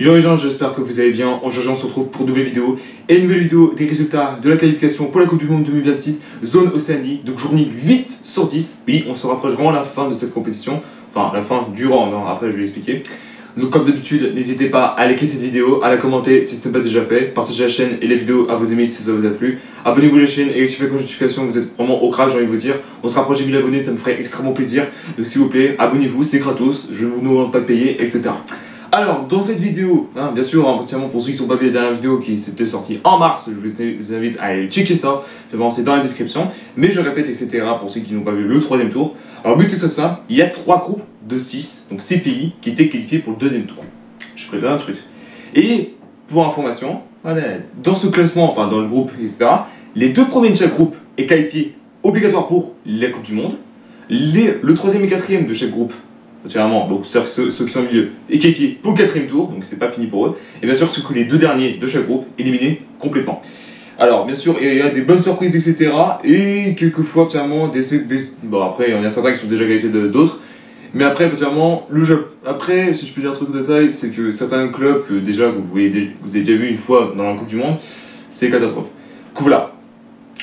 Yo les gens, j'espère que vous allez bien. Aujourd'hui on se retrouve pour une nouvelle vidéo. Et une nouvelle vidéo des résultats de la qualification pour la Coupe du Monde 2026, zone Océanie. Donc journée 8 sur 10. Oui, on se rapproche vraiment à la fin de cette compétition. Enfin, la fin du round, hein. Après je vais l'expliquer. Donc comme d'habitude, n'hésitez pas à liker cette vidéo, à la commenter si ce n'est pas déjà fait. Partagez la chaîne et les vidéos à vos amis si ça vous a plu. Abonnez-vous à la chaîne et activez la notification, vous êtes vraiment au crack, j'ai envie de vous dire. On se rapproche des 1000 abonnés, ça me ferait extrêmement plaisir. Donc s'il vous plaît, abonnez-vous, c'est gratos, je ne vous demande pas de payer, etc. Alors, dans cette vidéo, hein, bien sûr, entièrement pour ceux qui ne sont pas vus la dernière vidéo qui s'était sortie en mars, je vous invite à aller checker ça, c'est dans la description, mais je répète, etc. pour ceux qui n'ont pas vu le troisième tour. Alors, but c'est ça, il y a 3 groupes de 6, donc 6 pays qui étaient qualifiés pour le deuxième tour. Je préviens un truc. Et, pour information, voilà, dans ce classement, enfin dans le groupe, etc., les 2 premiers de chaque groupe est qualifié obligatoire pour la Coupe du Monde, le 3e et 4e de chaque groupe, naturellement, donc ceux qui sont au milieu, et qualifiés pour le 4e tour, donc c'est pas fini pour eux, et bien sûr ceux que les 2 derniers de chaque groupe éliminés complètement. Alors bien sûr il y a des bonnes surprises, etc. Et quelquefois naturellement bon après il y en a certains qui sont déjà qualifiés d'autres, mais après naturellement après si je peux dire un truc de détail, c'est que certains clubs que déjà vous avez déjà vu une fois dans la Coupe du Monde, c'est catastrophe. Donc voilà.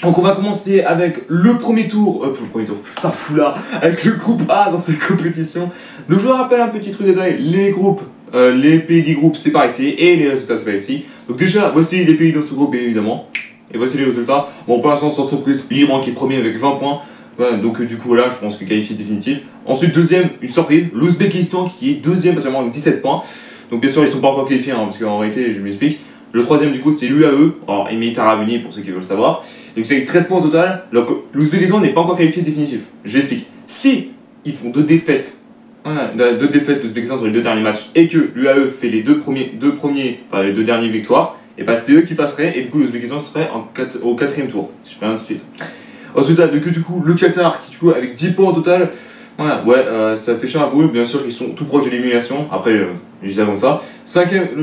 Donc on va commencer avec le premier tour, ça fout là, avec le groupe A dans cette compétition. Donc je vous rappelle un petit truc de détail, les groupes, les pays du groupe c'est par ici, et les résultats c'est par ici. Donc déjà, voici les pays dans ce groupe bien évidemment, et voici les résultats. Bon pour l'instant sans surprise, l'Iran qui est premier avec 20 points, voilà, donc du coup voilà, je pense que qualifié définitif. Ensuite deuxième, une surprise, l'Ouzbékistan qui est deuxième partiellement avec 17 points. Donc bien sûr ils sont pas encore qualifiés, hein, parce qu'en réalité je m'explique. Le troisième du coup c'est l'UAE, alors Émirats Arabes Unis pour ceux qui veulent le savoir. Donc c'est avec 13 points au total, donc l'Ouzbékistan n'est pas encore qualifié définitif. Je l'explique. Si ils font 2 défaites, voilà, 2 défaites l'Ouzbékistan sur les 2 derniers matchs, et que l'UAE fait les deux dernières victoires, et bah c'est eux qui passeraient, et du coup l'Ouzbékistan serait au 4e tour. Si je peux rien tout de suite. Ensuite du coup le Qatar qui du coup avec 10 points au total. Voilà, ouais, ça fait cher à boule, bien sûr qu'ils sont tout proches de l'élimination, après je dis ça comme ça.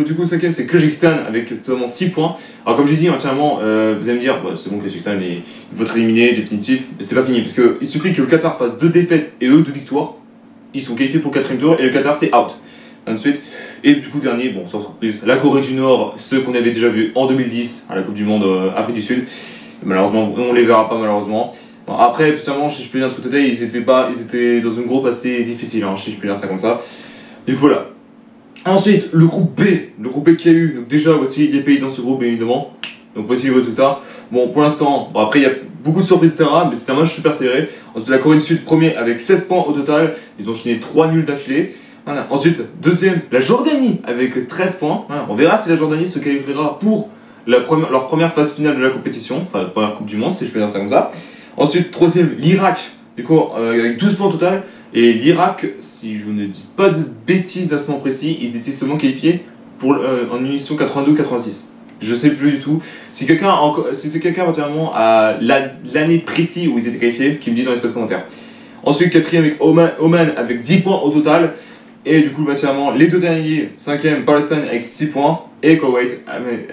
Du coup, 5e c'est Kyrgyzstan avec seulement 6 points. Alors comme j'ai dit entièrement, vous allez me dire, bah, c'est bon Kyrgyzstan il faut être éliminé, définitif, mais c'est pas fini, parce qu'il suffit que le Qatar fasse 2 défaites et eux 2 victoires, ils sont qualifiés pour le 4e tour, et le Qatar c'est out. Ensuite, et du coup dernier, bon sans surprise, la Corée du Nord, ceux qu'on avait déjà vus en 2010 à la Coupe du Monde Afrique du Sud, malheureusement on les verra pas malheureusement. Bon, après, totalement, si je peux dire un truc total, ils étaient dans un groupe assez difficile, hein, si je peux dire ça comme ça. Donc voilà. Ensuite, le groupe B qu'il y a eu. Donc déjà, voici les pays dans ce groupe, bien évidemment. Donc voici les résultats. Bon, pour l'instant, bon, après, il y a beaucoup de surprises, etc. Mais c'était un match super serré. Ensuite, la Corée du Sud, premier avec 16 points au total. Ils ont enchaîné 3 nuls d'affilée. Voilà. Ensuite, deuxième, la Jordanie avec 13 points. Voilà. On verra si la Jordanie se qualifiera pour leur première phase finale de la compétition. Enfin, la première Coupe du Monde, si je peux dire ça comme ça. Ensuite, troisième, l'Irak, du coup, avec 12 points au total. Et l'Irak, si je ne dis pas de bêtises à ce moment précis, ils étaient seulement qualifiés pour, en émission 82-86. Je sais plus du tout. Si c'est quelqu'un entièrement à l'année précise où ils étaient qualifiés, qui me dit dans l'espace commentaire. Ensuite, quatrième avec Oman avec 10 points au total. Et du coup, entièrement, les 2 derniers, 5e, Palestine avec 6 points. Et Koweït,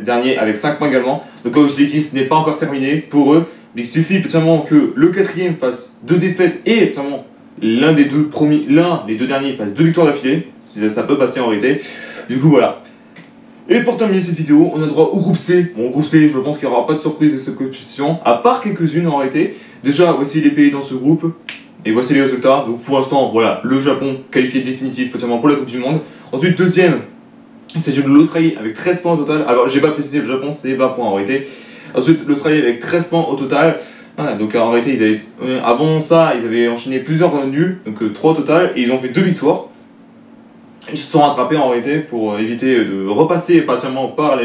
dernier avec 5 points également. Donc, comme je l'ai dit, ce n'est pas encore terminé pour eux. Mais il suffit potentiellement que le 4e fasse 2 défaites et potentiellement l'un des 2 derniers fasse 2 victoires d'affilée. Ça peut passer en réalité. Du coup voilà. Et pour terminer cette vidéo, on a droit au groupe C. Bon, au groupe C, je pense qu'il n'y aura pas de surprise de cette compétition, à part quelques-unes en réalité. Déjà, voici les pays dans ce groupe. Et voici les résultats. Donc pour l'instant, voilà, le Japon qualifié définitif potentiellement pour la Coupe du Monde. Ensuite, deuxième, c'est l'Australie avec 13 points au total. Alors j'ai pas précisé, le Japon c'est 20 points en réalité. Ensuite, l'Australie avec 13 points au total. Voilà, donc en réalité, avant ça, ils avaient enchaîné plusieurs nuls, donc 3 au total, et ils ont fait 2 victoires. Ils se sont rattrapés en réalité pour éviter de repasser partiellement par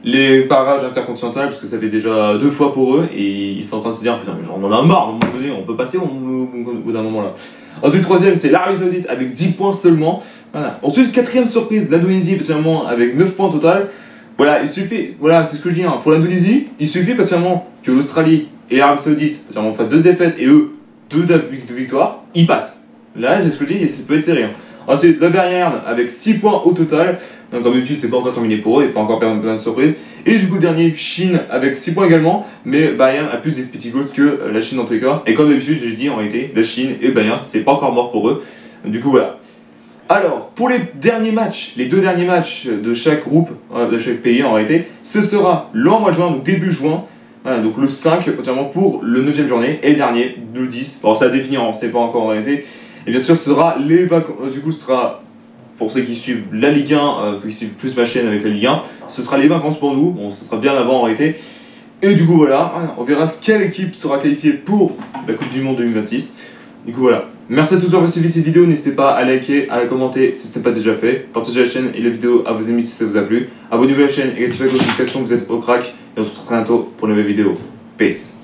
les barrages intercontinentaux, parce que ça fait déjà 2 fois pour eux, et ils sont en train de se dire, putain, mais genre, on en a marre, à un moment donné, on peut passer au bout d'un moment là. Ensuite, troisième, c'est l'Arabie Saoudite avec 10 points seulement. Voilà. Ensuite, quatrième surprise, l'Indonésie, partiellement avec 9 points au total. Voilà, il suffit, voilà, c'est ce que je dis, hein. Pour l'Indonésie, il suffit partiellement que l'Australie et l'Arabie Saoudite partiellement fassent 2 défaites et eux 2 victoires, ils passent. Là, c'est ce que je dis, et ça peut être serré. Hein. Ensuite, le Bayern avec 6 points au total. Donc, comme d'habitude, c'est pas encore terminé pour eux, et pas encore plein de surprises. Et du coup, dernier, Chine avec 6 points également. Mais Bayern a plus d'espétigos que la Chine en tous les cas. Et comme d'habitude, j'ai dit en réalité, la Chine et Bayern, c'est pas encore mort pour eux. Du coup, voilà. Alors, pour les derniers matchs, les 2 derniers matchs de chaque groupe, de chaque pays en réalité, ce sera le mois de juin, donc début juin, voilà, donc le 5, entièrement pour le 9e journée, et le dernier, le 10. Alors ça à définir, on ne sait pas encore en réalité. Et bien sûr, ce sera les vacances, du coup, ce sera, pour ceux qui suivent la Ligue 1, qui suivent plus ma chaîne avec la Ligue 1, ce sera les vacances pour nous, bon, ce sera bien avant en réalité. Et du coup, voilà, on verra quelle équipe sera qualifiée pour la Coupe du Monde 2026. Du coup, voilà. Merci à tous d'avoir suivi cette vidéo. N'hésitez pas à liker, à la commenter si ce n'est pas déjà fait. Partagez la chaîne et la vidéo à vos amis si ça vous a plu. Abonnez-vous à la chaîne et activez la notification, vous êtes au crack. Et on se retrouve très bientôt pour une nouvelle vidéo. Peace.